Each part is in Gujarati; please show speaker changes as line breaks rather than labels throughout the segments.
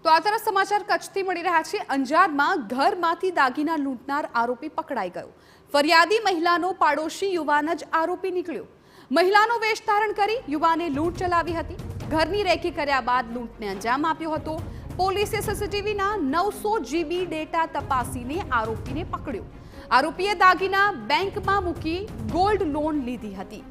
તો આ તરફ સમાચાર કચ્છથી મળી રહ્યા છે। અંજારમાં ઘરમાંથી દાગીના લૂંટનાર આરોપી પકડાઈ ગયો। ફરિયાદી મહિલાનો પાડોશી યુવાન જ આરોપી નીકળ્યો। મહિલાનો વેશ ધારણ કરી યુવાને લૂંટ ચલાવી હતી। ઘરની રેકી કર્યા બાદ લૂંટને અંજામ આપ્યો હતો। પોલીસે સીસીટીવીના 900 GB ડેટા તપાસીને આરોપીને પકડ્યો। આરોપીએ દાગીના બેંકમાં મૂકી ગોલ્ડ લોન લીધી હતી।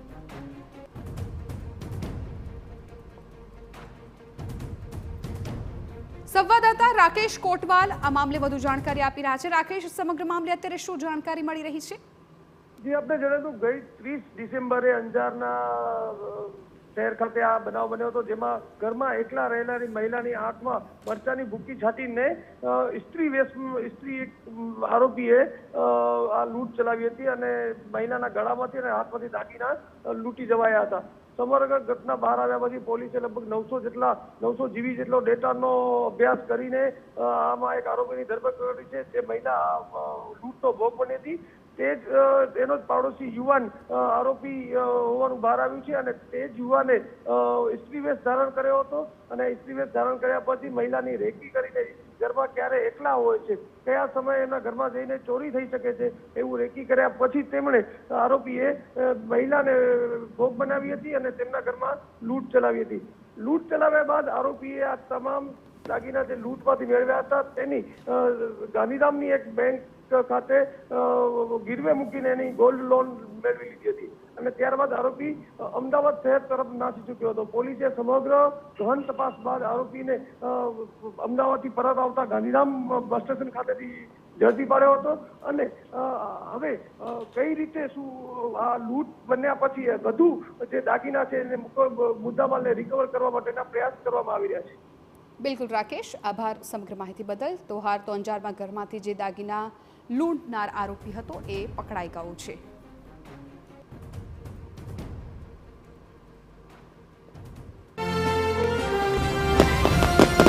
સંવાદદાતા રાકેશ કોટવાલ આ મામલે વધુ જાણકારી આપી રહ્યા છે। રાકેશ, સમગ્ર મામલે અત્યારે શું જાણકારી મળી રહી છે?
જી, આપણે જણાવ્યું ગઈ 30 ડિસેમ્બરે અંજારના શહેર ખાતે આ બનાવ બન્યો હતો, જેમાં ઘરમાં એકલા રહેનારી મહિલાની આંખમાં મરચાની ભૂકી છાંટીને સ્ત્રી આરોપીએ આ લૂંટ ચલાવી હતી અને મહિલાના ગળામાંથી અને હાથમાંથી દાગીના લૂંટી જવાયા હતા। સમગ્ર ઘટના બહાર આવ્યા પછી પોલીસે લગભગ 900 GB જેટલો ડેટાનો અભ્યાસ કરીને આમાં એક આરોપીની ધરપકડ કરી છે। જે મહિલા લૂંટનો ભોગ બની હતી તે જ તેનો જ પાડોશી યુવાન આરોપી હોવાનું બહાર આવ્યું છે અને તે જ યુવાને સ્ત્રીવેશ ધારણ કર્યો હતો અને સ્ત્રીવેશ ધારણ કર્યા પછી મહિલાની રેકી કરીને ઘરમાં ક્યારે એકલા હોય છે, કયા સમયે એના ઘરમાં જઈને ચોરી થઈ શકે છે એવું રેકી કર્યા પછી તેમણે આરોપીએ મહિલાને ભોગ બનાવી હતી અને તેમના ઘરમાં લૂંટ ચલાવી હતી। લૂંટ ચલાવ્યા બાદ આરોપીએ આ તમામ દાગીના જે લૂંટમાંથી મેળવ્યા હતા તેની ગાંધીધામની એક બેંક ખાતે ગીરવે મૂકીને એની ગોલ્ડ લોન મેળવી લીધી હતી અને ત્યારબાદ આરોપી અમદાવાદ શહેર તરફ નાસી ચૂક્યો હતો। પોલીસે સમગ્ર ગહન તપાસ બાદ આરોપીને અમદાવાદથી પરત આવતા ગાંધીધામ બસ સ્ટેશન ખાતેથી ઝડપી પાડ્યો હતો અને હવે કઈ રીતે શું આ લૂંટ બન્યા પછી વધુ જે દાગીના છે એને મુદ્દામાલને રિકવર કરવા માટેના પ્રયાસ કરવામાં આવી રહ્યા છે।
બિલકુલ રાકેશ, આભાર સમગ્ર માહિતી બદલ। તો હાર તો અંજારમાં ઘરમાંથી જે દાગીના લૂંટનાર આરોપી હતો એ પકડાઈ ગયો છે।